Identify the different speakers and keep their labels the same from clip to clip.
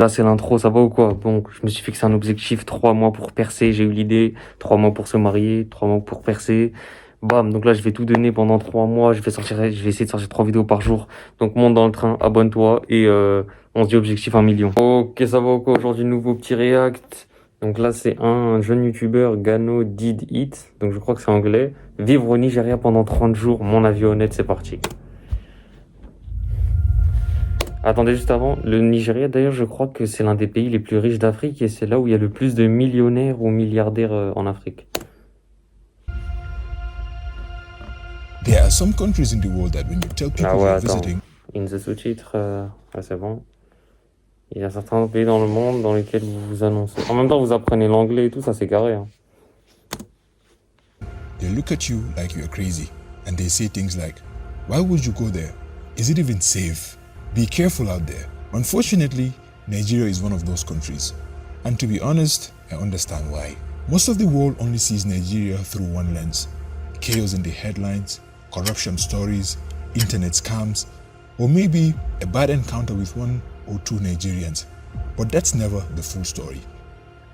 Speaker 1: Là, c'est l'intro, ça va ou quoi? Bon, je me suis fixé un objectif, 3 mois pour percer, j'ai eu l'idée, 3 mois pour se marier, 3 mois pour percer. Bam, donc là, je vais tout donner pendant 3 mois, je vais essayer de sortir 3 vidéos par jour. Donc monte dans le train, abonne-toi et on se dit objectif 1 million. Ok, ça va ou quoi? Aujourd'hui, nouveau petit react. Donc là, c'est un jeune youtubeur, Gano Did It, donc je crois que c'est anglais. Vivre au Nigeria pendant 30 jours, mon avis honnête, c'est parti. Attendez, juste avant, le Nigeria, d'ailleurs, je crois que c'est l'un des pays les plus riches d'Afrique et c'est là où il y a le plus de millionnaires ou milliardaires en Afrique.
Speaker 2: There are some countries in the world that when you tell people
Speaker 1: Ah ouais,
Speaker 2: you're
Speaker 1: attends.
Speaker 2: visiting,
Speaker 1: In the sous-titres, ouais, c'est bon. Il y a certains pays dans le monde dans lesquels vous vous annoncez. En même temps, vous apprenez l'anglais et tout, ça c'est carré. Hein.
Speaker 2: they look at you like you're crazy and they say things like, why would you go there? Is it even safe? Be careful out there. Unfortunately, Nigeria is one of those countries. And to be honest, I understand why. Most of the world only sees Nigeria through one lens. Chaos in the headlines, corruption stories, internet scams, or maybe a bad encounter with one or two Nigerians. But that's never the full story.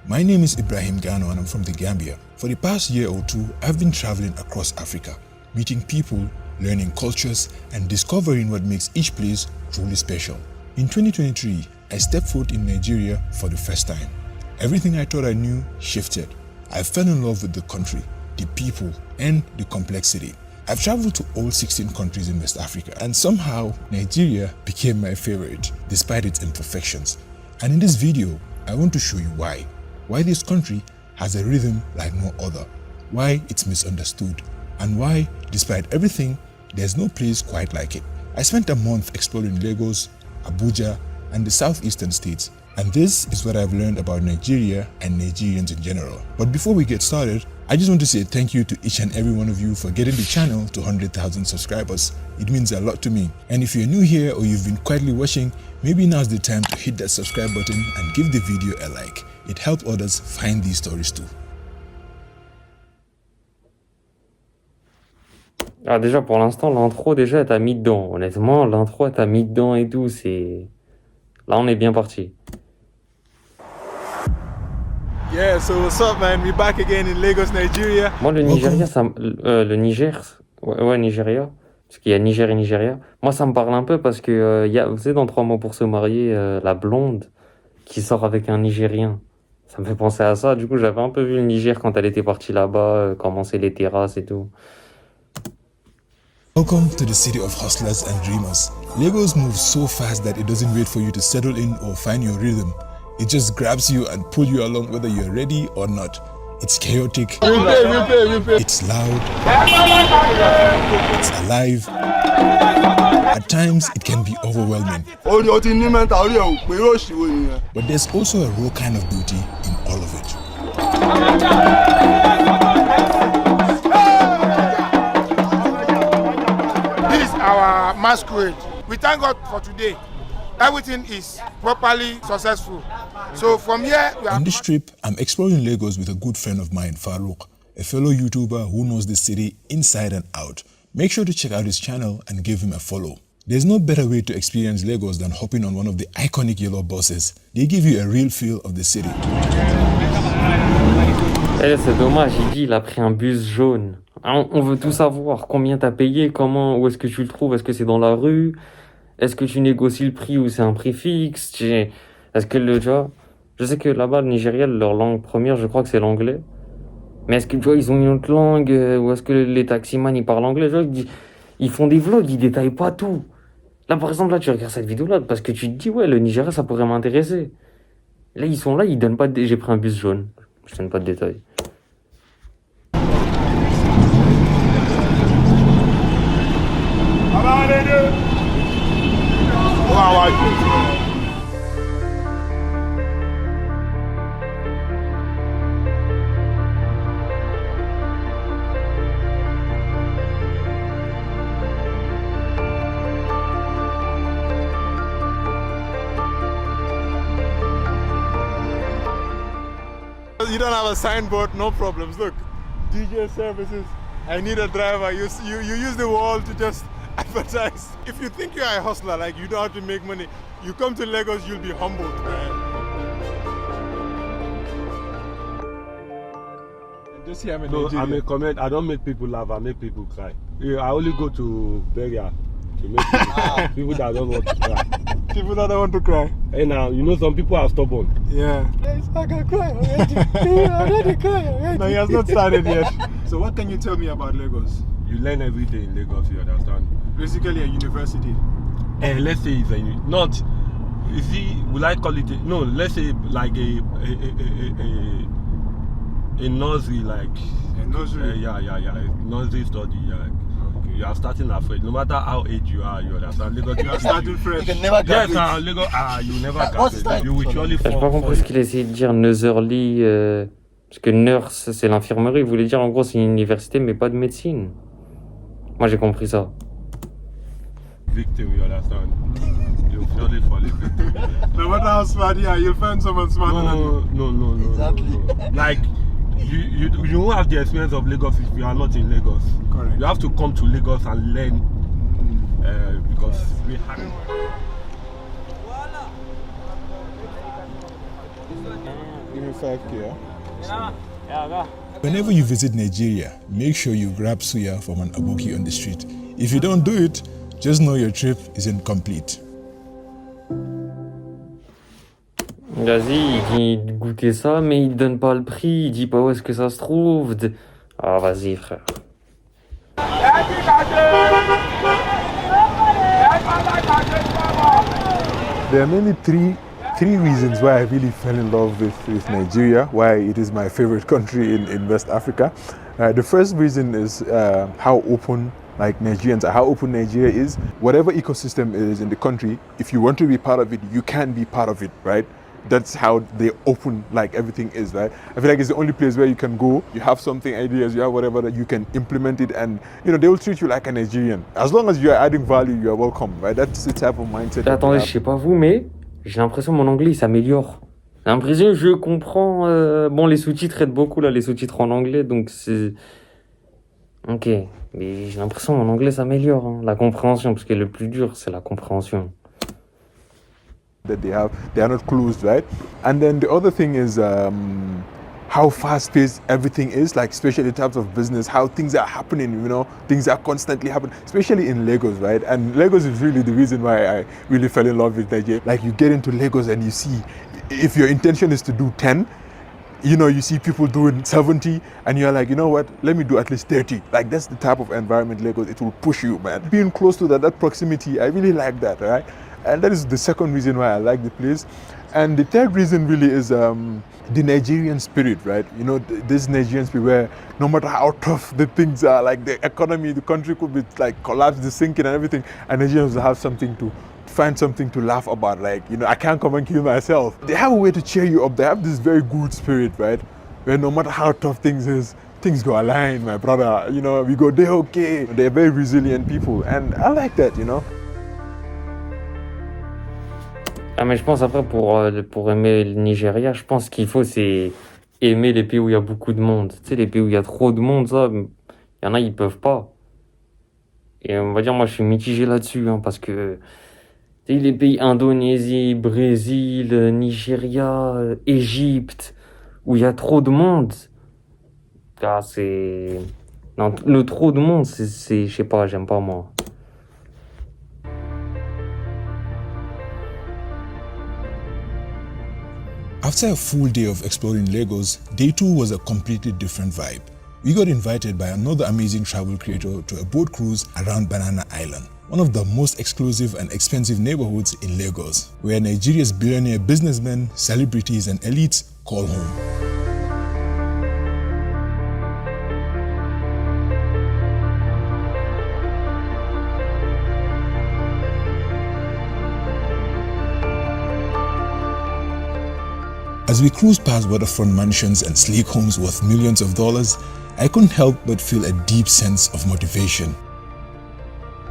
Speaker 2: My name is Ibrahim Gano and I'm from the Gambia. For the past year or two, I've been traveling across Africa, meeting people, learning cultures, and discovering what makes each place truly special. In 2023, I stepped foot in Nigeria for the first time. Everything I thought I knew shifted. I fell in love with the country, the people, and the complexity. I've traveled to all 16 countries in West Africa, and somehow Nigeria became my favorite, despite its imperfections. And in this video, I want to show you why. Why this country has a rhythm like no other, why it's misunderstood, and why, despite everything, there's no place quite like it. I spent a month exploring Lagos, Abuja, and the southeastern states, and this is what I've learned about Nigeria and Nigerians in general. But before we get started, I just want to say thank you to each and every one of you for getting the channel to 100,000 subscribers. It means a lot to me. And if you're new here or you've been quietly watching, maybe now's the time to hit that subscribe button and give the video a like. It helps others find these stories too.
Speaker 1: Ah, déjà, pour l'instant, l'intro, déjà, elle t'a mis dedans. Honnêtement, l'intro, elle t'a mis dedans et tout. C'est... Là, on est bien parti.
Speaker 3: Yeah, so what's up, man? We're back again in Lagos, Nigeria.
Speaker 1: Moi, le Nigeria, ça, le Niger, ouais, Nigeria, parce qu'il y a Niger et Nigeria. Moi, ça me parle un peu parce que, y a, vous savez, dans 3 mois pour se marier, la blonde qui sort avec un Nigérien. Ça me fait penser à ça. Du coup, j'avais un peu vu le Niger quand elle était partie là-bas, commencer les terrasses et tout.
Speaker 2: Welcome to the city of hustlers and dreamers. Lagos moves so fast that it doesn't wait for you to settle in or find your rhythm. It just grabs you and pulls you along whether you're ready or not. It's chaotic. It's loud. It's alive. At times, it can be overwhelming. But there's also a raw kind of beauty in all of it.
Speaker 4: This is our masquerade. We thank God for today. Everything is properly successful. So from here, we are...
Speaker 2: On this trip, I'm exploring Lagos with a good friend of mine, Farouk, a fellow YouTuber who knows the city inside and out. Make sure to check out his channel and give him a follow. There's no better way to experience Lagos than hopping on one of the iconic yellow buses. They give you a real feel of the city.
Speaker 1: Eh, c'est dommage, il a pris un bus jaune. On veut tout savoir. Combien t'as payé? Comment? Où est-ce que tu le trouves? Est-ce que c'est dans la rue? Est-ce que tu négocies le prix ou c'est un prix fixe? Est-ce que tu vois, je sais que là-bas, le Nigeria, leur langue première, je crois que c'est l'anglais. Mais est-ce que tu vois, ils ont une autre langue? Ou est-ce que les taximans, ils parlent anglais? Tu vois, ils font des vlogs, ils détaillent pas tout. Là, par exemple, là, tu regardes cette vidéo-là parce que tu te dis, ouais, le Nigeria, ça pourrait m'intéresser. Là, ils sont là, ils donnent pas de... J'ai pris un bus jaune. Je donne pas de détails.
Speaker 3: You don't have a signboard, no problems. Look, DJ services. I need a driver. You use the wall to just advertise. If you think you're a hustler, like you don't have to make money, you come to Lagos, you'll be humbled, man. Just here, I'm in
Speaker 5: No,
Speaker 3: Nigeria.
Speaker 5: I'm a comment. I don't make people laugh. I make people cry. Yeah, I only go to burial to make people that don't want to cry.
Speaker 3: People that don't want to cry.
Speaker 5: Hey, now you know some people are stubborn.
Speaker 3: Yeah.
Speaker 6: I can cry already. I already cry already.
Speaker 3: No, he has not started yet. So what can you tell me about Lagos?
Speaker 5: You learn every day in Lagos. You understand?
Speaker 3: Basically a university.
Speaker 5: Let's say it's not. You see, will I call it? No, let's say like a nursery, like
Speaker 3: A nursery.
Speaker 5: yeah. A nursery study. Yeah.
Speaker 3: Okay.
Speaker 5: You are starting afraid. No matter how age you are, you understand. Lagos,
Speaker 3: You are starting fresh.
Speaker 6: You can never
Speaker 5: yes,
Speaker 6: graduate.
Speaker 5: Lagos. You never
Speaker 6: What's
Speaker 5: graduate.
Speaker 6: that?
Speaker 5: You will surely
Speaker 1: J'ai pas
Speaker 5: fall.
Speaker 1: compris ce qu'il a essayé de dire, nursery, parce que nurse, c'est l'infirmerie. Il voulait dire en gros c'est une université, mais pas de médecine. Moi j'ai compris ça.
Speaker 5: Victim, you understand? You will surely fall a victim.
Speaker 3: No matter how smart you are, you'll find someone smarter than you.
Speaker 5: No.
Speaker 6: Exactly.
Speaker 5: Like you won't have the experience of Lagos if you are not in Lagos.
Speaker 3: Correct.
Speaker 5: You have to come to Lagos and learn because we have.
Speaker 3: Give me 5K, yeah?
Speaker 2: Whenever you visit Nigeria, make sure you grab suya from an aboki on the street. If you don't do it, just know your trip isn't complete.
Speaker 1: Vas-y, il dit goûter ça, mais il donne pas le prix, il dit pas où est-ce que ça se trouve. Ah, vas-y, frère.
Speaker 3: There are mainly three reasons why I really fell in love with Nigeria, why it is my favorite country in West Africa. The first reason is how open like Nigerians are, how open Nigeria is. Whatever ecosystem is in the country, if you want to be part of it, you can be part of it, right? That's how they open like everything is, right? I feel like it's the only place where you can go, you have something, ideas, you have whatever that you can implement it, and you know they will treat you like a Nigerian. As long as you are adding value, you are welcome, right? That's the type of mindset. that
Speaker 1: Attendez,
Speaker 3: we
Speaker 1: je
Speaker 3: have.
Speaker 1: sais pas vous, mais j'ai l'impression que mon anglais il s'améliore. J'ai l'impression que je comprends. Bon, les sous-titres aident beaucoup là, les sous-titres en anglais, donc c'est. Ok, mais j'ai l'impression que mon anglais s'améliore. Hein. La compréhension, parce que le plus dur, c'est la compréhension.
Speaker 3: That they are not closed, right? And then the other thing is how fast-paced everything is, like especially in terms of business, how things are happening, you know, things are constantly happening, especially in Lagos, right? And Lagos is really the reason why I really fell in love with Nigeria. Like you get into Lagos and you see, if your intention is to do 10, you know, you see people doing 70 and you're like, you know what, let me do at least 30. Like that's the type of environment Lagos, it will push you, man. Being close to that proximity, I really like that, right? And that is the second reason why I like the place. And the third reason really is the Nigerian spirit, right? You know, this Nigerian spirit where no matter how tough the things are, like the economy, the country could be like collapsed, the sinking and everything, and Nigerians will have something to find something to laugh about. Like, you know, I can't come and kill myself. They have a way to cheer you up. They have this very good spirit, right? Where no matter how tough things is, things go align, my brother. You know, we go, they're okay. They're very resilient people. And I like that, you know.
Speaker 1: Ah, mais je pense après, pour aimer le Nigeria, je pense qu'il faut, c'est aimer les pays où il y a beaucoup de monde. Tu sais, les pays où il y a trop de monde, ça, il y en a, ils peuvent pas. Et on va dire, moi, je suis mitigé là-dessus, hein, parce que tu sais, les pays Indonésie, Brésil, Nigeria, Égypte, où il y a trop de monde, ah, c'est... Non, le trop de monde, je sais pas, j'aime pas, moi.
Speaker 2: After a full day of exploring Lagos, day 2 was a completely different vibe. We got invited by another amazing travel creator to a boat cruise around Banana Island, one of the most exclusive and expensive neighborhoods in Lagos, where Nigeria's billionaire businessmen, celebrities and elites call home. As we cruised past waterfront mansions and sleek homes worth millions of dollars, I couldn't help but feel a deep sense of motivation.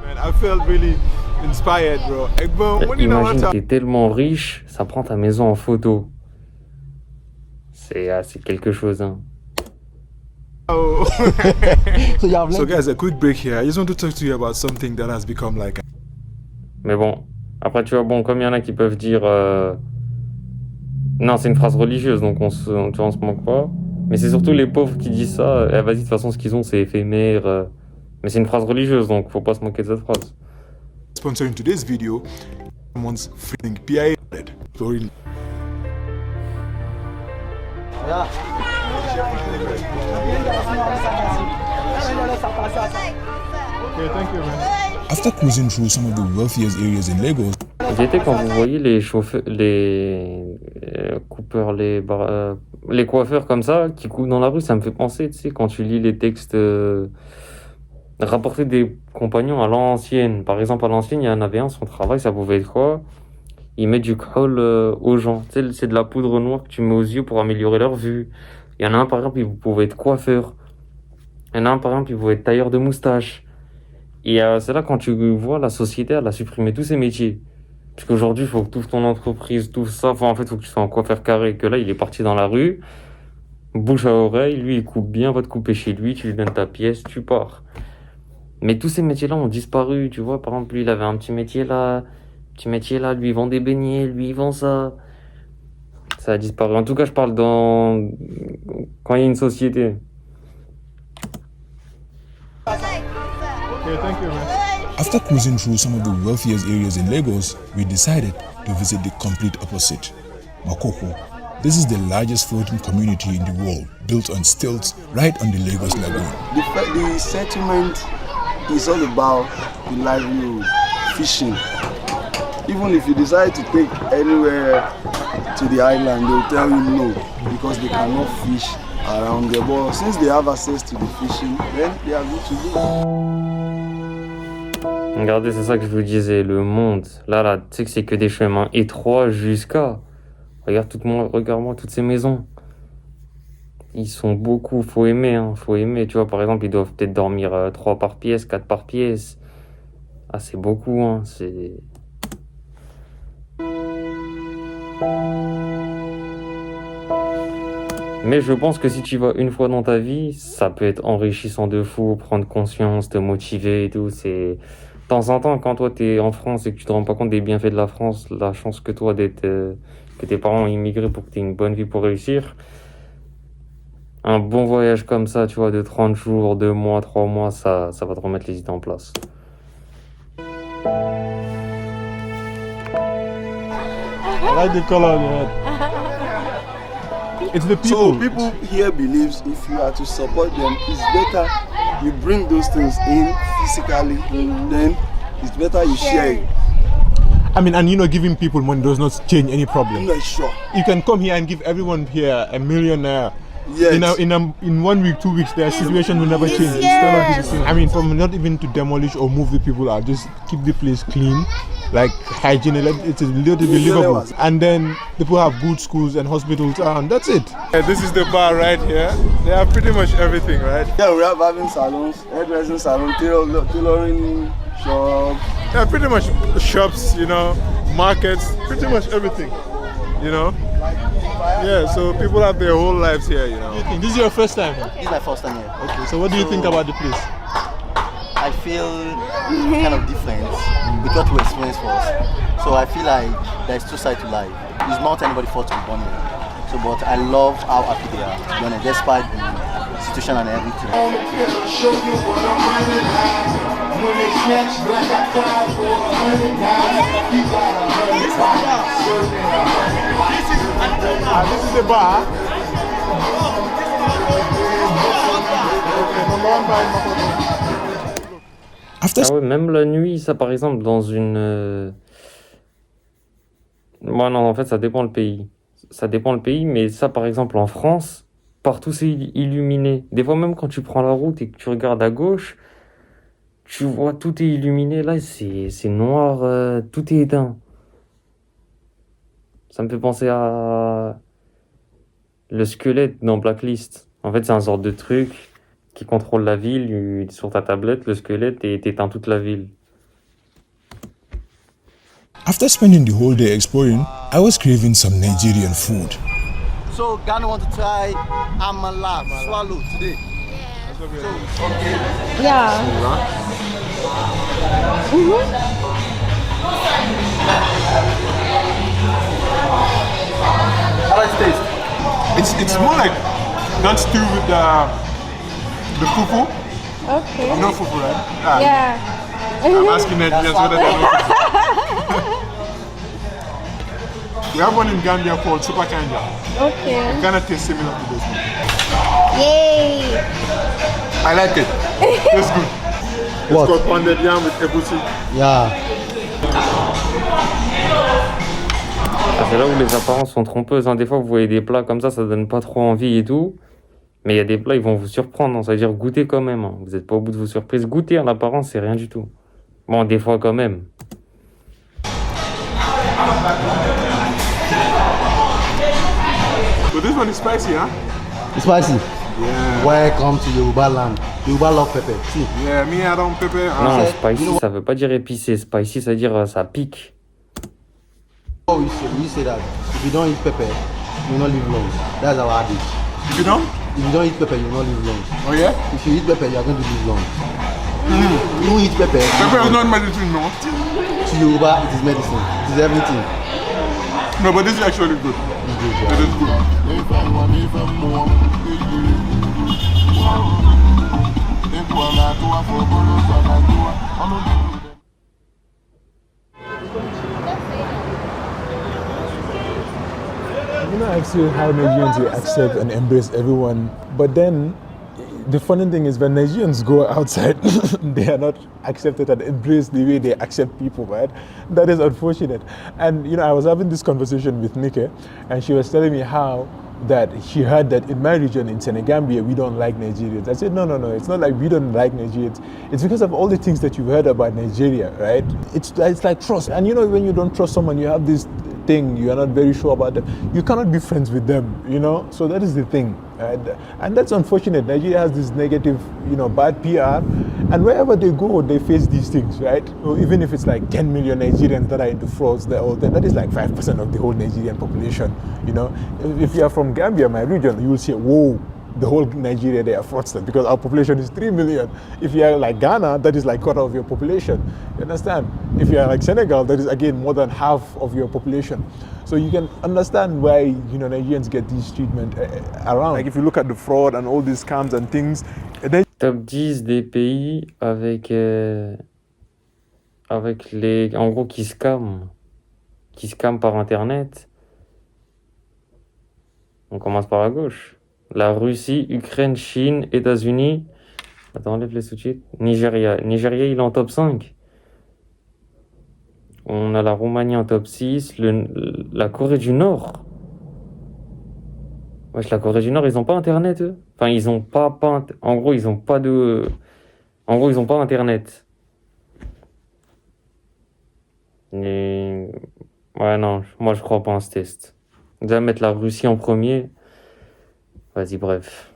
Speaker 3: Man, I felt really inspired, bro.
Speaker 1: Imagine, t'es tellement riche, ça prend ta maison en photo. C'est quelque chose, hein.
Speaker 3: Oh.
Speaker 6: So you have
Speaker 3: So
Speaker 6: learned.
Speaker 3: guys, a quick break here. I just want to talk to you about something that has become like
Speaker 1: Mais bon, après, tu vois, bon, comme il y en a qui peuvent dire... Non, c'est une phrase religieuse, donc tu vois, on se moque pas. Mais c'est surtout les pauvres qui disent ça. Eh, vas-y, de toute façon, ce qu'ils ont, c'est éphémère. Mais c'est une phrase religieuse, donc faut pas se moquer de cette phrase.
Speaker 3: sponsoring today's video. Someone's feeling PIA. Sorry.
Speaker 6: Yeah.
Speaker 3: Okay, thank you, man.
Speaker 2: After cruising through some of the wealthiest areas in Lagos,
Speaker 1: J'étais quand vous voyez les chauffeurs, les coupeurs, les coiffeurs comme ça qui coupent dans la rue, ça me fait penser, tu sais, quand tu lis les textes rapportés des compagnons à l'ancienne. Par exemple, à l'ancienne, il y en avait un, son travail, ça pouvait être quoi? Il met du kohl aux gens. Tu sais, c'est de la poudre noire que tu mets aux yeux pour améliorer leur vue. Il y en a un, par exemple, il pouvait être coiffeur. Il y en a un, par exemple, il pouvait être tailleur de moustache. Et c'est là quand tu vois la société, elle a supprimé tous ces métiers. Parce qu'aujourd'hui, il faut que tu ouvres ton entreprise, tout ça. Enfin, en fait, il faut que tu sois un coiffeur carré. Que là, il est parti dans la rue, bouche à oreille, lui, il coupe bien, va te couper chez lui, tu lui donnes ta pièce, tu pars. Mais tous ces métiers-là ont disparu, tu vois. Par exemple, lui, il avait un petit métier là, lui, il vend des beignets, lui, il vend ça. Ça a disparu. En tout cas, je parle quand il y a une société.
Speaker 3: Okay, thank you, man.
Speaker 2: after cruising through some of the wealthiest areas in Lagos, we decided to visit the complete opposite, Makoko. This is the largest floating community in the world, built on stilts right on the Lagos Lagoon.
Speaker 7: The settlement is all about the livelihood, fishing. Even if you decide to take anywhere to the island, they'll tell you no, because they cannot fish around there. But since they have access to the fishing, then they are good to go.
Speaker 1: Regardez, c'est ça que je vous disais, le monde. Là, tu sais que c'est que des chemins étroits jusqu'à... Regarde-moi toutes ces maisons. Ils sont beaucoup, faut aimer, faut aimer. Tu vois, par exemple, ils doivent peut-être dormir 3 par pièce, 4 par pièce. Ah, c'est beaucoup, c'est... Mais je pense que si tu vas une fois dans ta vie, ça peut être enrichissant de fou, prendre conscience, te motiver et tout. C'est... De temps en temps, quand toi t'es en France et que tu te rends pas compte des bienfaits de la France, la chance que toi d'être... que tes parents ont immigré pour que tu aies une bonne vie pour réussir. Un bon voyage comme ça, tu vois, de 30 jours, 2 mois, 3 mois, ça va te remettre les idées en place.
Speaker 5: I like the color on your head. It's the people.
Speaker 7: So people here believes if you are to support them, it's better you bring those things in physically, then it's better you share it.
Speaker 3: I mean, and giving people money does not change any problem.
Speaker 7: I'm not sure.
Speaker 3: You can come here and give everyone here $1 million.
Speaker 7: Yes.
Speaker 3: In 1 week, 2 weeks, their situation will never change. It's still not the same. I mean, from not even to demolish or move the people out, just keep the place clean, like hygiene. It's a little bit livable, and then people have good schools and hospitals, and that's it. This is the bar right here. They have pretty much everything, right?
Speaker 7: Yeah, we have having salons, hairdressing salon, tailoring shop.
Speaker 3: Yeah, pretty much shops, markets, pretty much everything, Yeah, so people have their whole lives here, This is your first time?
Speaker 8: This is my first time here.
Speaker 3: Okay, so what do you think about the place?
Speaker 8: I feel kind of different with what we experienced for us. So I feel like there's two sides to life. It's not anybody fault to be born here. So, but I love how happy they are, to be honest, despite the situation and everything.
Speaker 3: This is the bar.
Speaker 2: After
Speaker 1: Ah ouais, même la nuit, ça par exemple, dans une... Bon, non, en fait, ça dépend le pays. Ça dépend le pays, mais ça, par exemple, en France, partout c'est illuminé. Des fois, même quand tu prends la route et que tu regardes à gauche, tu vois, tout est illuminé. Là, c'est noir, tout est éteint. Ça me fait penser à le squelette dans Blacklist. En fait, c'est un genre de truc qui contrôle la ville. Sur ta tablette, le squelette, et t'éteins toute la ville.
Speaker 2: After spending the whole day exploring, I was craving some Nigerian food.
Speaker 8: So Ghana want to try amala swallow today.
Speaker 6: Yeah.
Speaker 8: How does it taste?
Speaker 3: It's more like that stew with the fufu.
Speaker 6: Okay.
Speaker 3: You know fufu, right? Ah,
Speaker 6: Yeah.
Speaker 3: I'm asking Nigerians whether they know fufu. We have one in Gambia called Super Kanja.
Speaker 6: Okay.
Speaker 3: It kind of tastes similar to this one.
Speaker 6: Yay.
Speaker 3: I like it. It's good.
Speaker 5: What?
Speaker 3: It's got pounded yam with egusi.
Speaker 5: Yeah.
Speaker 1: Ah, c'est là où les apparences sont trompeuses, hein. Des fois, vous voyez des plats comme ça donne pas trop envie et tout. Mais il y a des plats, ils vont vous surprendre, hein. Ça veut dire goûter quand même, hein. Vous n'êtes pas au bout de vos surprises. Goûter en apparence, c'est rien du tout. Bon, des fois quand même.
Speaker 3: So this one is spicy, huh?
Speaker 5: It's spicy.
Speaker 3: Yeah.
Speaker 5: Welcome to Yoruba land. Yoruba love pepper. See.
Speaker 3: Yeah, me, I don't pepper.
Speaker 1: Non, spicy, ça veut pas dire épicé. Spicy, ça veut dire ça pique.
Speaker 5: Oh, we say that if you don't eat pepper, you will not live long. That's our adage.
Speaker 3: If you don't?
Speaker 5: If you don't eat pepper, you will not live long.
Speaker 3: Oh yeah?
Speaker 5: If you eat pepper, you are going to live long. You eat pepper.
Speaker 3: Pepper is not medicine, no.
Speaker 5: To Yoruba, it is medicine. It is everything.
Speaker 3: No, but this is actually good. It is good. You know, I've seen how Nigerians they accept and embrace everyone, but then the funny thing is when Nigerians go outside, they are not accepted and embraced the way they accept people, right? That is unfortunate. And you know, I was having this conversation with Nike, and she was telling me how that she heard that in my region, in Senegambia, we don't like Nigerians. I said, no, it's not like we don't like Nigerians. It's because of all the things that you've heard about Nigeria, right? It's like trust. And you know, when you don't trust someone, you have this thing, you are not very sure about them, you cannot be friends with them, you know? So that is the thing. And that's unfortunate. Nigeria has this negative, you know, bad PR. And wherever they go, they face these things, right? So even if it's like 10 million Nigerians that are into frauds, that is like 5% of the whole Nigerian population, you know? If you are from Gambia, my region, you will say, whoa, the whole Nigeria, they are fraudsters because our population is 3 million. If you are like Ghana, that is like quarter of your population. You understand? If you are like Senegal, that is again more than half of your population. So you can understand why, you know, Nigerians get this treatment around. Like if you look at the fraud and all these scams and things.
Speaker 1: Top 10 des pays avec les, en gros, qui scamment par Internet. On commence par la gauche. La Russie, Ukraine, Chine, États-Unis. Attends, enlève les sous-titres. Nigeria. Nigeria, il est en top 5. On a la Roumanie en top 6. La Corée du Nord. Wesh, la Corée du Nord, ils ont pas Internet, eux. Enfin, ils ont pas... En gros, ils ont pas de... En gros, ils ont pas Internet. Et... Ouais, non. Moi, je crois pas en ce test. On va mettre la Russie en premier. Vas-y, bref.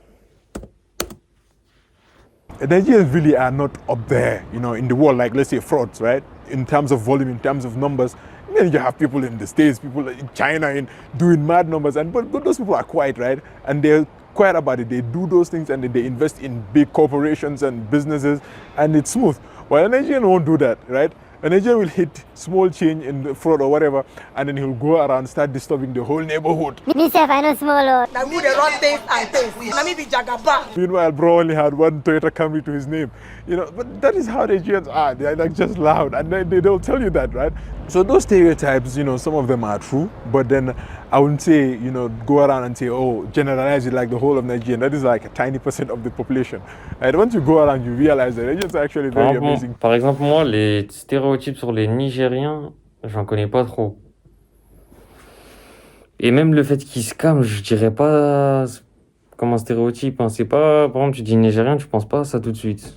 Speaker 3: Nigerians really are not up there, you know, in the world, like let's say frauds, right? In terms of volume, in terms of numbers. I mean, you have people in the States, people in China doing mad numbers, but those people are quiet, right? And they're quiet about it. They do those things and they invest in big corporations and businesses, and it's smooth. Well, a Nigerian won't do that, right? A Nigerian will hit small change in the fraud or whatever, and then he'll go around and start disturbing the whole neighborhood.
Speaker 9: Myself, I know small.
Speaker 6: Now we the run things and things. Now me be Jagaba.
Speaker 3: Meanwhile, bro only had one Toyota Camry to his name. You know, but that is how Nigerians are. They're like just loud, and they'll tell you that, right? So those stereotypes, you know, some of them are true, but then I wouldn't say, you know, go around and say, oh, generalize it like the whole of Nigeria. That is like a tiny % of the population. And once you go around, you realize that Nigerians are actually very amazing.
Speaker 1: Par exemple, moi, les stéréotypes sur les Nigériens, j'en connais pas trop. Et même le fait qu'ils scamment, je dirais pas comme un stéréotype. Hein. C'est pas, par exemple, tu dis Nigérien, tu penses pas à ça tout de suite.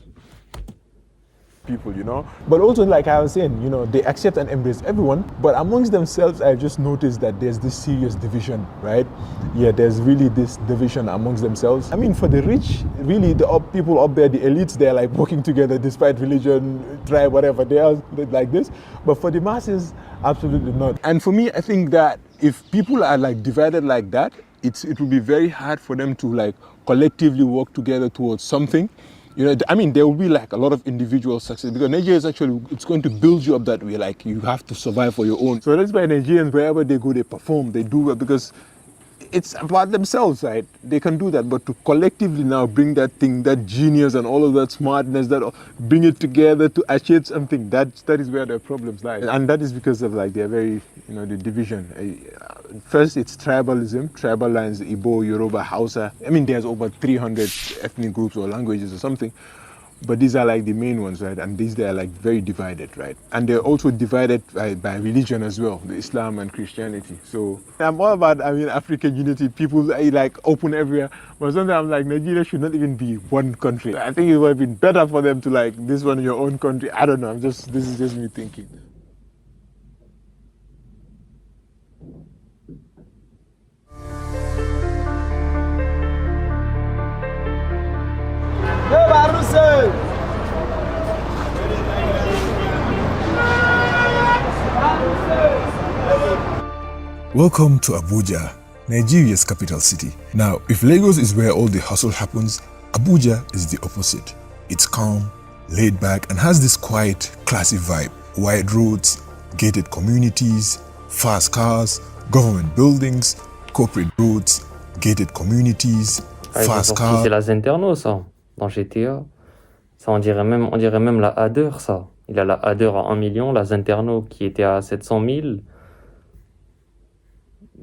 Speaker 3: People, you know, but also like I was saying, you know, they accept and embrace everyone, but amongst themselves I just noticed that there's this serious division, right? Yeah, there's really this division amongst themselves. I mean, for the rich, really the people up there, the elites, they're like working together despite religion, tribe, whatever, they are like this, but for the masses, absolutely not. And for me, I think that if people are like divided like that, it will be very hard for them to like collectively work together towards something. You know, I mean, there will be like a lot of individual success because Nigeria is actually, it's going to build you up that way. Like you have to survive for your own. So that's why Nigerians, wherever they go, they perform, they do well because it's about themselves, right? They can do that, but to collectively now bring that thing, that genius and all of that smartness, that bring it together to achieve something, that is where their problems lie. And that is because of like their very, you know, the division. First, it's tribalism, tribal lines, Igbo, Yoruba, Hausa. I mean, there's over 300 ethnic groups or languages or something. But these are like the main ones, right? And these, they are like very divided, right? And they're also divided by religion as well, the Islam and Christianity. So I'm all about, I mean, African unity. People like open everywhere. But sometimes I'm like, Nigeria should not even be one country. I think it would have been better for them to like, this one your own country. I don't know. This is just me thinking.
Speaker 2: Welcome to Abuja, Nigeria's capital city. Now, if Lagos is where all the hustle happens, Abuja is the opposite. It's calm, laid back, and has this quiet, classy vibe. Wide roads, gated communities, fast cars, government buildings, corporate roads, gated communities, fast cars.
Speaker 1: C'est la Zenterno, ça, dans GTA. Ça, on dirait même la Hader, ça. Il a la Hader à 1 million, la Zenterno qui était à 700 000.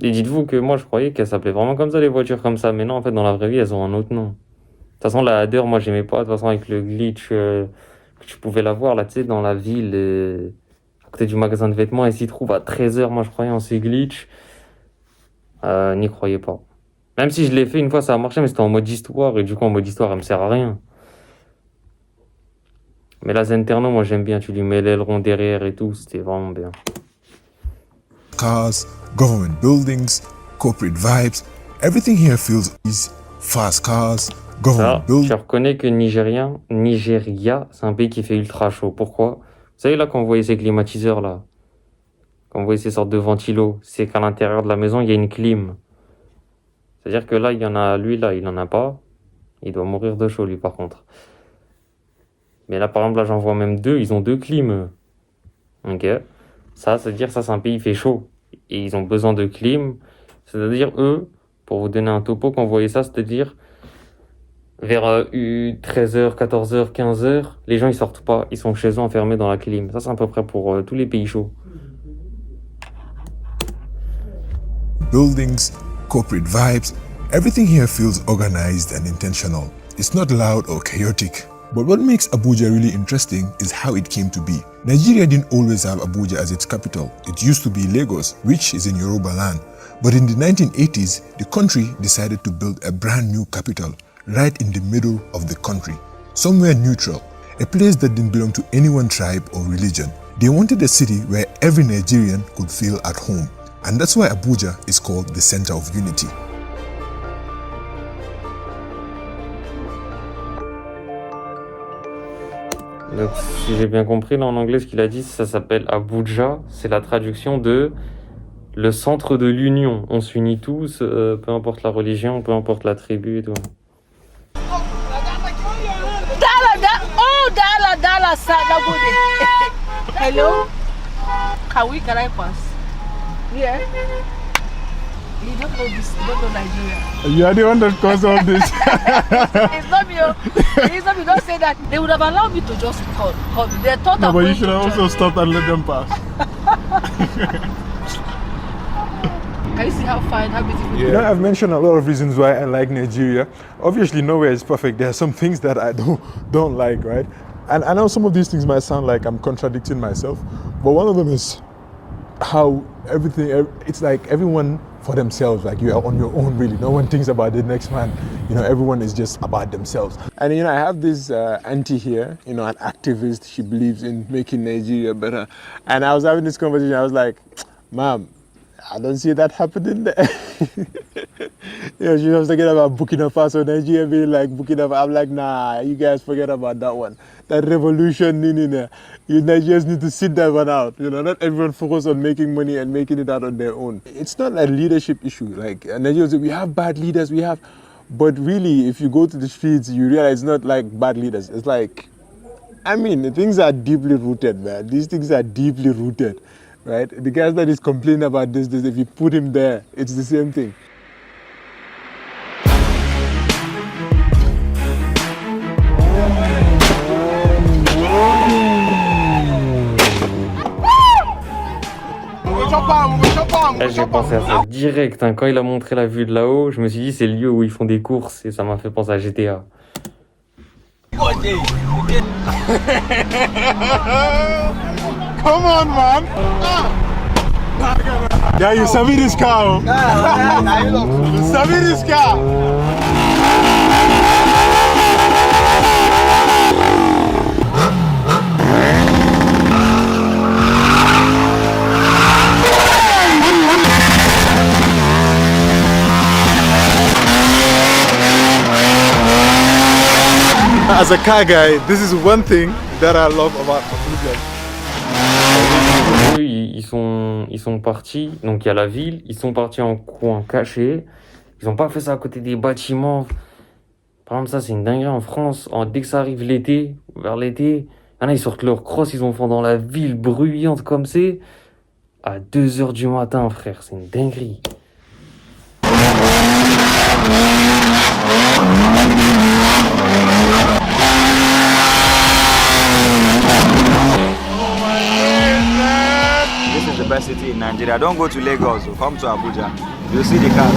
Speaker 1: Et dites-vous que moi, je croyais qu'elles s'appelaient vraiment comme ça, les voitures comme ça. Mais non, en fait, dans la vraie vie, elles ont un autre nom. De toute façon, la Hader, moi, j'aimais pas. De toute façon, avec le glitch que tu pouvais l'avoir, là, tu sais, dans la ville, à côté du magasin de vêtements, et s'y trouve à 13h, moi, je croyais en ces glitch. N'y croyais pas. Même si je l'ai fait une fois, ça a marché, mais c'était en mode histoire. Et du coup, en mode histoire, elle me sert à rien. Mais la Zenterno, moi, j'aime bien. Tu lui mets l'aileron derrière et tout. C'était vraiment bien.
Speaker 2: Cars, government buildings, corporate vibes, everything here feels easy. Fast cars, government buildings.
Speaker 1: Je reconnais que Nigeria, c'est un pays qui fait ultra chaud. Pourquoi? Vous savez là, quand vous voyez ces climatiseurs là, quand vous voyez ces sortes de ventilos, c'est qu'à l'intérieur de la maison, il y a une clim. C'est-à-dire que là, il y en a, lui là, il en a pas. Il doit mourir de chaud lui par contre. Mais là, par exemple, là, j'en vois même deux. Ils ont 2 clims. Ok. Ça, c'est-à-dire, ça, c'est un pays qui fait chaud. Et ils ont besoin de clim. C'est-à-dire, eux, pour vous donner un topo, quand vous voyez ça, c'est-à-dire, vers 13h, 14h, 15h, les gens, ils sortent pas. Ils sont chez eux enfermés dans la clim. Ça, c'est à peu près pour tous les pays chauds.
Speaker 2: Buildings, corporate vibes, everything here feels organized and intentional. It's not loud or chaotic. But what makes Abuja really interesting is how it came to be. Nigeria didn't always have Abuja as its capital. It used to be Lagos, which is in Yoruba land. But in the 1980s, the country decided to build a brand new capital right in the middle of the country, somewhere neutral, a place that didn't belong to any one tribe or religion. They wanted a city where every Nigerian could feel at home. And that's why Abuja is called the Center of Unity.
Speaker 1: Donc, si j'ai bien compris, là en anglais, ce qu'il a dit, ça s'appelle Abuja. C'est la traduction de le centre de l'union. On s'unit tous, peu importe la religion, peu importe la tribu et tout.
Speaker 6: Hello? Can I pass? Yeah. You don't know this, you don't know Nigeria.
Speaker 3: You are the one that caused all this.
Speaker 6: It's not me. It's not me. Don't say that. They would have allowed me to just come. They thought
Speaker 3: No, but you should have also stopped and let them pass.
Speaker 6: Can you see how fine, how beautiful?
Speaker 3: You know, I've mentioned a lot of reasons why I like Nigeria. Obviously, nowhere is perfect. There are some things that I don't like, right? And I know some of these things might sound like I'm contradicting myself, but one of them is how everything, it's like everyone for themselves, like you are on your own really. No one thinks about the next man. You know, everyone is just about themselves. And you know, I have this auntie here, you know, an activist. She believes in making Nigeria better. And I was having this conversation. I was like, Mom, I don't see that happening there. Yeah, she was talking about Burkina Faso, Nigeria being like Burkina Faso. I'm like, nah, you guys forget about that one. That revolution, you Nigerians need to sit that one out. Not everyone focus on making money and making it out on their own. It's not a leadership issue. Like Nigerians, we have bad leaders, but really, if you go to the streets, you realize it's not like bad leaders. It's like, the things are deeply rooted, man. These things are deeply rooted, right? The guys that is complaining about this, if you put him there, it's the same thing.
Speaker 1: Là, j'ai pensé à ça direct, hein. Quand il a montré la vue de là-haut, je me suis dit c'est le lieu où ils font des courses et ça m'a fait penser à GTA.
Speaker 3: Come on, man. Yeah, you savvy this car. You savvy this car. As a car guy, this is one thing that I love about Abuja.
Speaker 1: Eux, ils sont partis, donc il y a la ville, ils sont partis en coin caché. Ils ont pas fait ça à côté des bâtiments. Par exemple, ça c'est une dinguerie en France. Dès que ça arrive l'été, vers l'été, ils sortent leur cross, ils en font dans la ville bruyante comme c'est. À 2h du matin, frère, c'est une dinguerie.
Speaker 9: This is the best city in Nigeria. Don't go to Lagos, come to Abuja. You'll see the cars.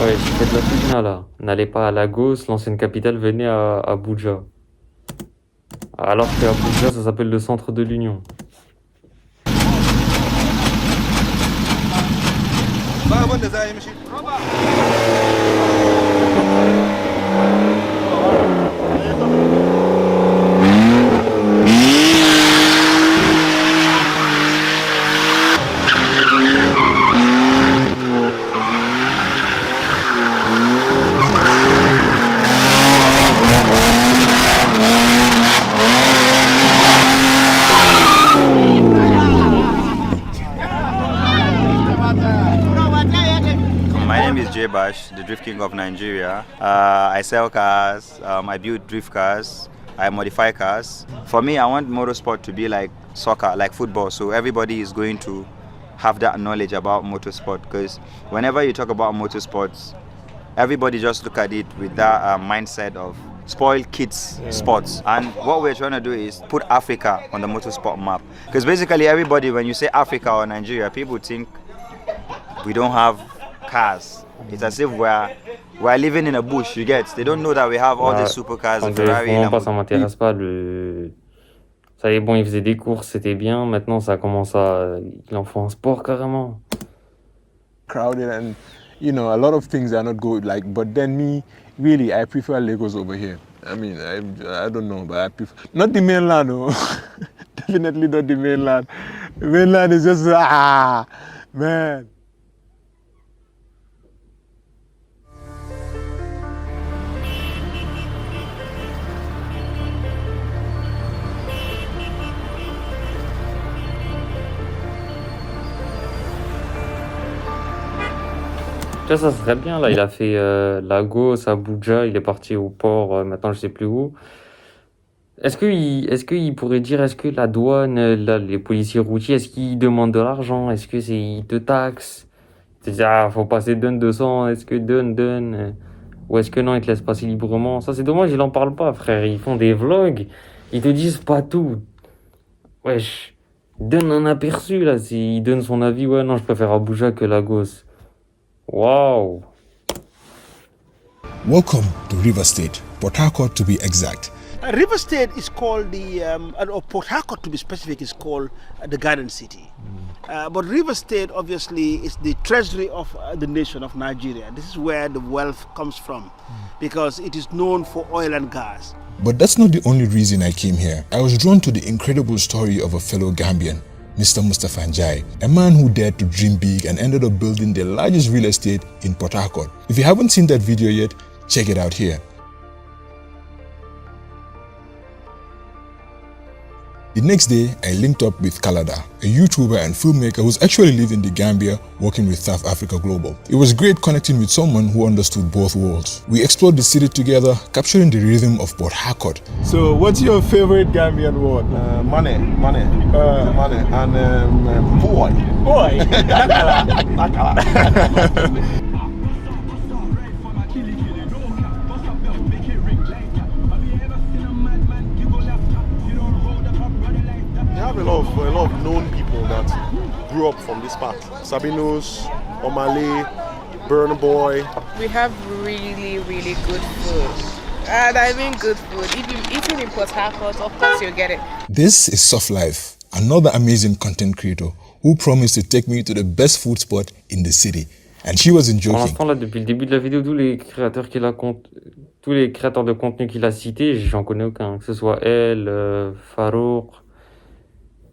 Speaker 1: Ouais, j'ai fait de la fitna là. N'allez pas à Lagos, l'ancienne capitale, venez à Abuja. Alors que Abuja, ça s'appelle le centre de l'Union.
Speaker 9: The Drift King of Nigeria. I sell cars, I build drift cars, I modify cars. For me, I want motorsport to be like soccer, like football, so everybody is going to have that knowledge about motorsport, because whenever you talk about motorsports, everybody just look at it with that mindset of spoil kids sports. And what we're trying to do is put Africa on the motorsport map, because basically everybody, when you say Africa or Nigeria, people think we don't have cars. It's as if we're living in a bush, you get. They don't know that we have all these supercars, the Ferrari.
Speaker 1: Ça m'intéresse pas. Ça y est, bon, il faisait des courses, c'était bien. Maintenant, ça commence à... Il en faut un sport carrément.
Speaker 3: Crowded and, a lot of things are not good. But then me, really, I prefer Lagos over here. I don't know, but I prefer... Not the mainland, no. Definitely not the mainland. The mainland is just, man.
Speaker 1: Ça serait bien, là. Il a fait Lagos, Abuja, il est parti au port, maintenant je sais plus où. Est-ce qu'il pourrait dire, est-ce que la douane, là, les policiers routiers, est-ce qu'ils demandent de l'argent? Est-ce que ils te taxent? C'est-à-dire, faut passer donne 200, est-ce que donne? Ou est-ce que non, ils te laissent passer librement? Ça, c'est dommage, ils en parlent pas, frère. Ils font des vlogs, ils te disent pas tout. Wesh, donne un aperçu, là. Il donne son avis, ouais, non, je préfère Abuja que Lagos. Wow.
Speaker 2: Welcome to River State, Port Harcourt to be exact.
Speaker 10: River State is called or Port Harcourt to be specific, is called the Garden City. But River State obviously is the treasury of the nation of Nigeria. This is where the wealth comes from, because it is known for oil and gas.
Speaker 2: But that's not the only reason I came here. I was drawn to the incredible story of a fellow Gambian, Mr. Mustafa Njai, a man who dared to dream big and ended up building the largest real estate in Port Harcourt. If you haven't seen that video yet, check it out here. The next day, I linked up with Kalada, a YouTuber and filmmaker who's actually lived in the Gambia working with South Africa Global. It was great connecting with someone who understood both worlds. We explored the city together, capturing the rhythm of Port Harcourt.
Speaker 3: So, what's your favorite Gambian word?
Speaker 5: Money, and boy.
Speaker 10: Boy.
Speaker 5: We have a lot of known people that grew up from this part. Sabinos, Omale, Burn Boy.
Speaker 6: We have really, really good food. And I mean good food. If you're eating in Port Harcourt, of course you'll get it.
Speaker 2: This is Soft Life, another amazing content creator who promised to take me to the best food spot in the city. And she wasn't
Speaker 1: Pour
Speaker 2: joking.
Speaker 1: l'instant, là, depuis le début de la vidéo, tous les créateurs de contenu qu'il a cités, j'en connais aucun. Que ce soit elle, Farouk,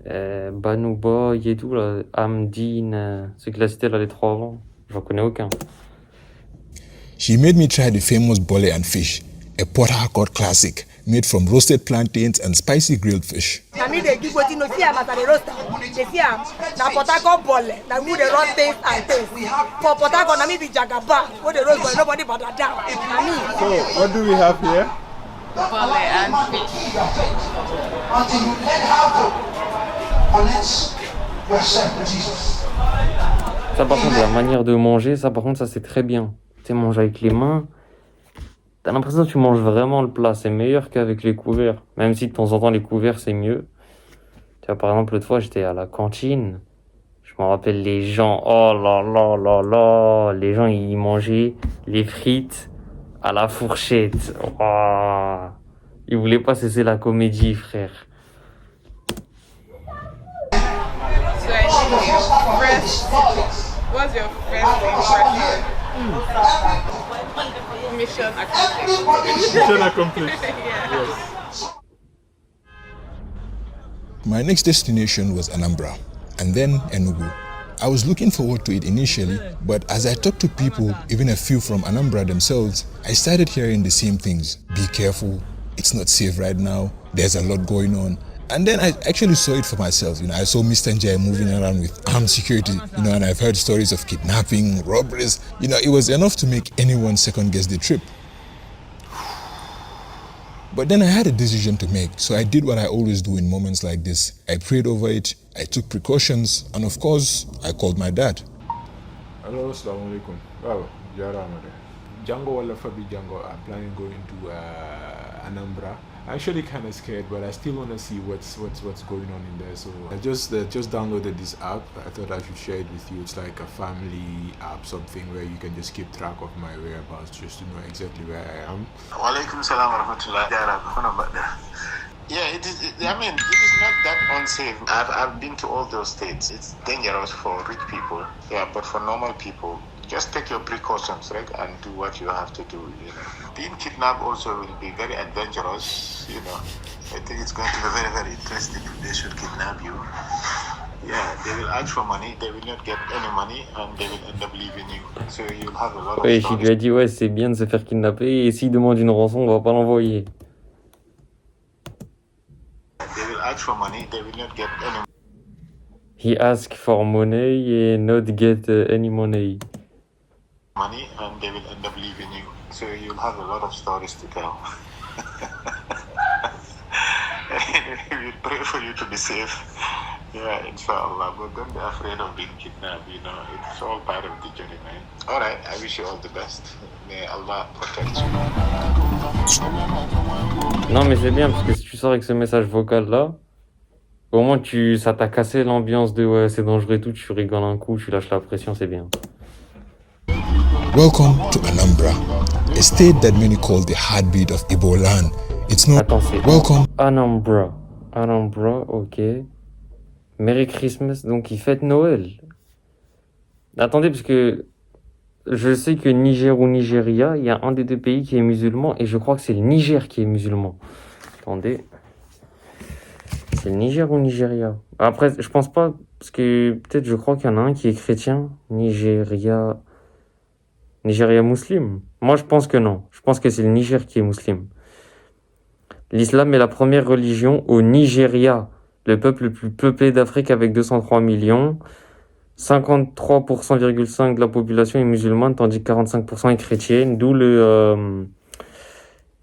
Speaker 1: Banu Boy et tout, là, Amdine, ceux qu'il a cités là, les trois avant, j'en connais aucun.
Speaker 2: She made me try the famous bole and fish, a Port Harcourt classic made from roasted plantains and spicy grilled fish.
Speaker 11: Na me dey give wetin no see am as I dey roast am. Dey see am na Port Harcourt bole. Na me dey roast things and things. For Port Harcourt na me be jagaba. Wey dey roast bole nobody but down. Na me.
Speaker 3: So, what do we have here?
Speaker 6: Bole and fish.
Speaker 12: Until you learn how to connect yourself with Jesus.
Speaker 1: Ça, par contre, la manière de manger, ça, par contre, ça, c'est très bien. Tu sais, manger avec les mains, t'as l'impression que tu manges vraiment le plat. C'est meilleur qu'avec les couverts. Même si de temps en temps, les couverts, c'est mieux. Tu vois, par exemple, l'autre fois, j'étais à la cantine. Je me rappelle les gens, oh là là là là, les gens, ils mangeaient les frites à la fourchette. Oh, ils voulaient pas cesser la comédie, frère.
Speaker 6: So I think what's your first impression? Mission accomplished.
Speaker 3: Mission accomplished.
Speaker 6: Yeah.
Speaker 3: Yes.
Speaker 2: My next destination was Anambra, and then Enugu. I was looking forward to it initially, but as I talked to people, even a few from Anambra themselves, I started hearing the same things. Be careful, it's not safe right now, there's a lot going on. And then I actually saw it for myself. I saw Mr. Njai moving around with armed security, and I've heard stories of kidnapping, robberies. It was enough to make anyone second guess the trip. But then I had a decision to make, so I did what I always do in moments like this. I prayed over it, I took precautions, and of course, I called my dad.
Speaker 3: Hello, assalamu alaikum. Wow, Jara Amade. Django wala Fabi Django, I'm planning going to Anambra. I'm actually kind of scared, but I still want to see what's going on in there. So I just downloaded this app. I thought I should share it with you. It's like a family app, something where you can just keep track of my whereabouts, just to know exactly where I am.
Speaker 13: Walaikum salam wa rahmatullah. Yeah, it is not that unsafe. I've been to all those states. It's dangerous for rich people. Yeah, but for normal people, just take your precautions, right, and do what you have to do. Being kidnapped also will be very adventurous. I think it's going to be very, very interesting if they should kidnap you. Yeah, they will ask for money, they will not get any money, and they will end up leaving you. So you'll have a lot of
Speaker 1: Ouais,
Speaker 13: stories.
Speaker 1: il lui a dit, ouais, c'est bien de se faire kidnapper, et s'il demande une rançon, on va pas l'envoyer.
Speaker 13: They will ask for money, they will not get any
Speaker 1: He asked for money and not get any money.
Speaker 13: money, and they will end up leaving you. So you'll have a lot of stories to tell. We'll pray for you to be safe. Yeah, inshallah. But don't be afraid of being kidnapped. It's all part of the journey, man. All right, I wish you all the best. May Allah protect you.
Speaker 1: Non, mais c'est bien, parce que si tu sors avec ce message vocal là, au moins ça t'a cassé l'ambiance de ouais, c'est dangereux et tout, tu rigoles un coup, tu lâches la pression, c'est bien.
Speaker 2: Welcome to Anambra, a state that many call the heartbeat of Igbo land. It's not.
Speaker 1: Attends, c'est
Speaker 2: Welcome.
Speaker 1: Anambra, ok. Merry Christmas, donc il fête Noël. Attendez, parce que je sais que Niger ou Nigeria, il y a un des deux pays qui est musulman, et je crois que c'est le Niger qui est musulman. Attendez. C'est le Niger ou Nigeria? Après, je pense pas, parce que peut-être je crois qu'il y en a un qui est chrétien. Nigeria musulman. Moi, je pense que non. Je pense que c'est le Niger qui est musulman. L'islam est la première religion au Nigeria, le peuple le plus peuplé d'Afrique avec 203 millions. 53,5% de la population est musulmane, tandis que 45% est chrétienne, d'où le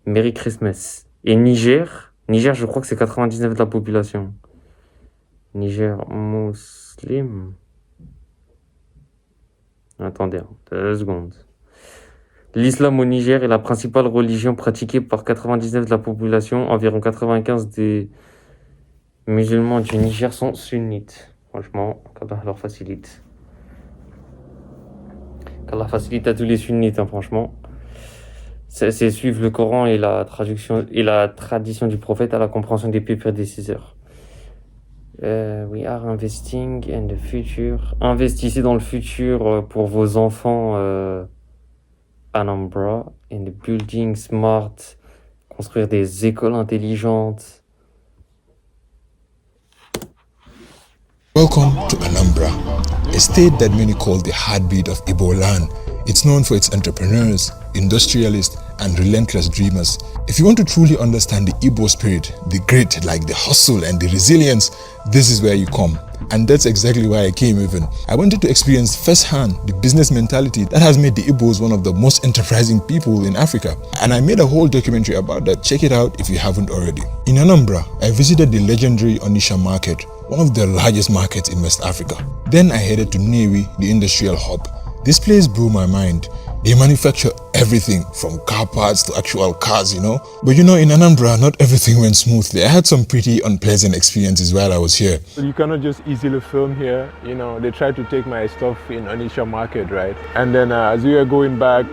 Speaker 1: Merry Christmas. Et Niger, je crois que c'est 99% de la population. Niger musulman. Attendez, 2 secondes. L'islam au Niger est la principale religion pratiquée par 99% de la population. Environ 95% des musulmans du Niger sont sunnites. Franchement, qu'Allah leur facilite. Qu'Allah facilite à tous les sunnites, hein, franchement. C'est suivre le Coran et la tradition du prophète à la compréhension des plus prédécesseurs. We are investing in the future. Investissez dans le futur pour vos enfants. Anambra, in the building smart, construire des écoles intelligentes.
Speaker 2: Welcome to Anambra, a state that many call the heartbeat of Igbo land. It's known for its entrepreneurs, industrialists, and relentless dreamers. If you want to truly understand the Igbo spirit, the grit, like the hustle and the resilience, this is where you come. And that's exactly why I came even. I wanted to experience firsthand the business mentality that has made the Igbos one of the most enterprising people in Africa. And I made a whole documentary about that. Check it out if you haven't already. In Anambra, I visited the legendary Onitsha market, one of the largest markets in West Africa. Then I headed to Nnewi, the industrial hub. This place blew my mind. They manufacture everything from car parts to actual cars, you know. But you know, in Anambra, not everything went smoothly. I had some pretty unpleasant experiences while I was here.
Speaker 3: You cannot just easily film here. You know, they tried to take my stuff in Onitsha market, right? And then as we were going back,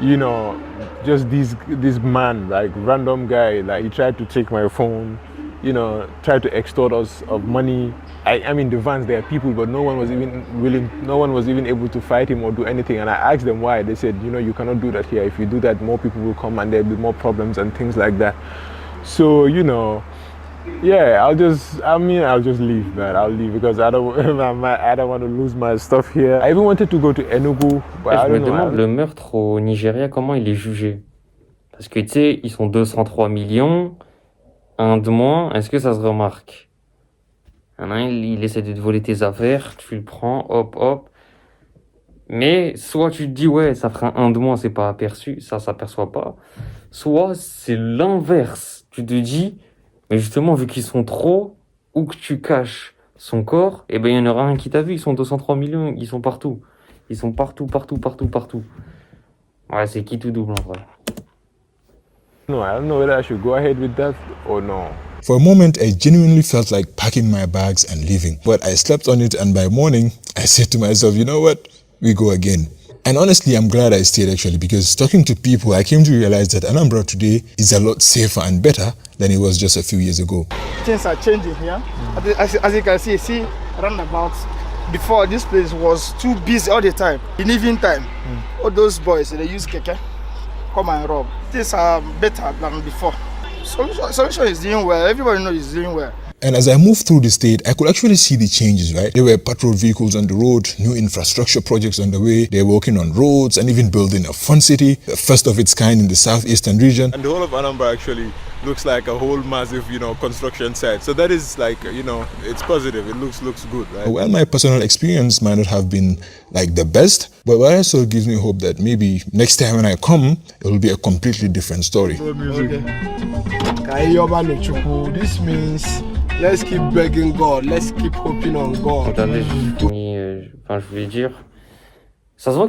Speaker 3: you know, just this man, like random guy, like he tried to take my phone, you know, tried to extort us of money. I mean, the vans, there are people, but no one was even able to fight him or do anything. And I asked them why. They said, you know, you cannot do that here. If you do that, more people will come and there'll be more problems and things like that. So, you know, yeah, I'll just leave, man. I'll leave because I don't want to lose my stuff here. I even wanted to go to Enugu, but I don't know.
Speaker 1: Je me demande, le meurtre au Nigeria, comment il est jugé? Parce que, tu sais, ils sont 203 millions, un de moins, est-ce que ça se remarque? Il essaie de te voler tes affaires, tu le prends, hop, hop. Mais soit tu te dis, ouais, ça fera un de moins, c'est pas aperçu, ça s'aperçoit pas. Soit c'est l'inverse. Tu te dis, mais justement, vu qu'ils sont trop, ou que tu caches son corps, eh ben, il y en aura un qui t'a vu. Ils sont 203 millions, ils sont partout. Ils sont partout. Ouais, c'est qui tout double en vrai.
Speaker 3: No, I don't know whether I should go ahead with that or no.
Speaker 2: For a moment, I genuinely felt like packing my bags and leaving. But I slept on it, and by morning, I said to myself, you know what? We go again. And honestly, I'm glad I stayed actually, because talking to people, I came to realize that Anambra today is a lot safer and better than it was just a few years ago.
Speaker 7: Things are changing here. As you can see roundabouts. Before, this place was too busy all the time. In evening time, all those boys, they use keke, come and rob. Things are better than before. Solution is doing well. Everybody knows it's doing well.
Speaker 2: And as I moved through the state, I could actually see the changes, right? There were patrol vehicles on the road, new infrastructure projects on the way. They were working on roads and even building a fun city, the first of its kind in the southeastern region.
Speaker 3: And the whole of Anambra actually looks like a whole massive, you know, construction site. So that is like, you know, it's positive. It looks good, right?
Speaker 2: Well, my personal experience might not have been like the best, but what also gives me hope that maybe next time when I come, it will be a completely different story.
Speaker 7: Okay. This means let's keep begging God, let's keep hoping on God.
Speaker 1: Attendez, je voulais dire, ça se voit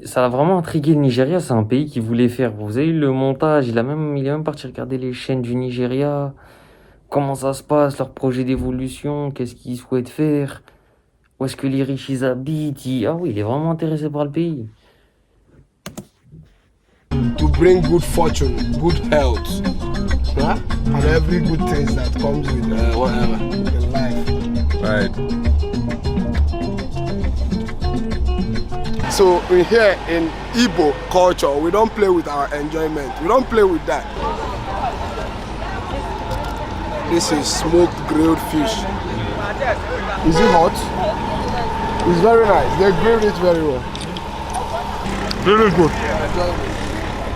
Speaker 1: ça a vraiment intrigué le Nigeria. C'est un pays qui voulait faire. Vous avez eu le montage, il est même parti regarder les chaînes du Nigeria, comment ça se passe, leur projet d'évolution, qu'est-ce qu'ils souhaitent faire, où est-ce que les riches ils habitent. Ah oui, il est vraiment intéressé par le pays.
Speaker 7: To bring good fortune, good health, and every good thing that comes with whatever in life.
Speaker 3: Right.
Speaker 7: So in here in Igbo culture, we don't play with our enjoyment. We don't play with that. This is smoked grilled fish. Is it hot? It's very nice. They grilled it very well.
Speaker 3: Really good.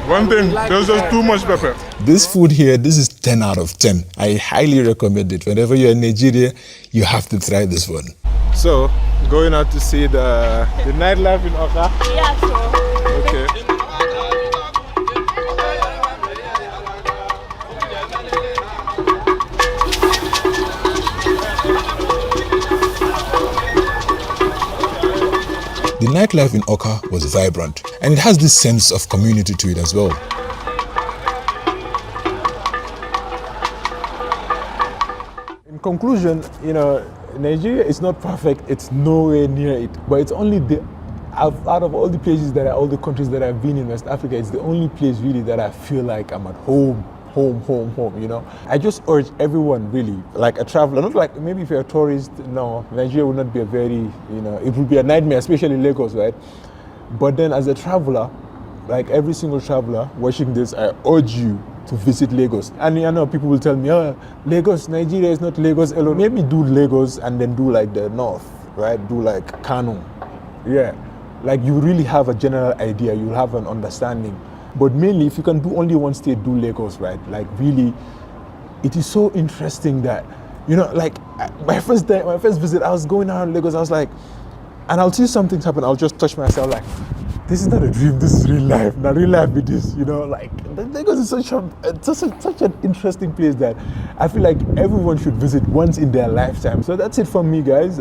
Speaker 3: One thing, there's just too much pepper.
Speaker 2: This food here, this is 10 out of 10. I highly recommend it. Whenever you're in Nigeria, you have to try this one.
Speaker 3: So, going out to see the nightlife in Oka?
Speaker 6: Yeah, sure.
Speaker 3: Okay.
Speaker 2: The nightlife in Oka was vibrant, and it has this sense of community to it as well.
Speaker 3: In conclusion, Nigeria is not perfect. It's nowhere near it. But it's only out of all the places all the countries that I've been in West Africa, it's the only place really that I feel like I'm at home. I just urge everyone really, like a traveler, not like maybe if you're a tourist, no, Nigeria would not be a very, it would be a nightmare, especially Lagos, right? But then as a traveler, like every single traveler watching this, I urge you to visit Lagos. And people will tell me, oh, Lagos, Nigeria is not Lagos alone. Maybe do Lagos and then do like the north, right? Do like Kano. Yeah, like you really have a general idea, you'll have an understanding. But mainly, if you can do only one state, do Lagos, right? Like really, it is so interesting that, like my first visit, I was going around Lagos, I was like, and I'll see some things happen, I'll just touch myself like, this is not a dream, this is real life. Now real life with this, like Lagos is such an interesting place that I feel like everyone should visit once in their lifetime. So that's it from me, guys.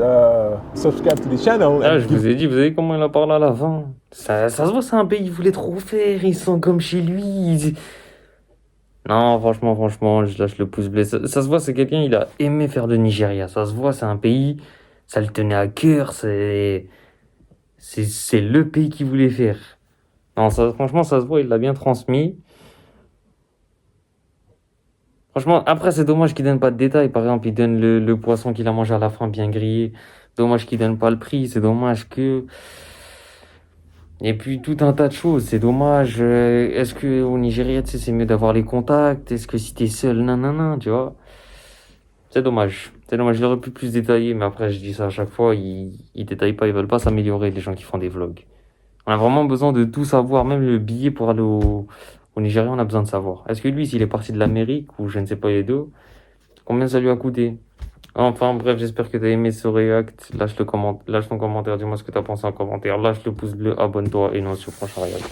Speaker 3: Subscribe to the channel.
Speaker 1: Ah, je vous ai dit, vous savez comment il a parlé à la fin? Ça se voit, c'est un pays qu'il voulait trop faire, ils sont comme chez lui. Non, franchement, je lâche le pouce bleu. Ça se voit, c'est quelqu'un, il a aimé faire le Nigeria. Ça se voit, c'est un pays, ça le tenait à cœur, c'est le pays qu'il voulait faire. Non, franchement, ça se voit, il l'a bien transmis. Franchement, après, c'est dommage qu'il donne pas de détails. Par exemple, il donne le poisson qu'il a mangé à la fin bien grillé. Dommage qu'il donne pas le prix. C'est dommage que... Et puis, tout un tas de choses. C'est dommage. Est-ce qu'au Nigeria, tu sais, c'est mieux d'avoir les contacts? Est-ce que si t'es seul, nanana, tu vois? C'est dommage. C'est dommage, il aurait pu plus détailler, mais après, je dis ça à chaque fois, ils détaillent pas, ils veulent pas s'améliorer, les gens qui font des vlogs. On a vraiment besoin de tout savoir, même le billet pour aller au Nigeria, on a besoin de savoir. Est-ce que lui, s'il est parti de l'Amérique, ou je ne sais pas les deux, combien ça lui a coûté? Enfin, bref, j'espère que t'as aimé ce react. Lâche ton commentaire, dis-moi ce que t'as pensé en commentaire. Lâche le pouce bleu, abonne-toi et non sur le prochain react.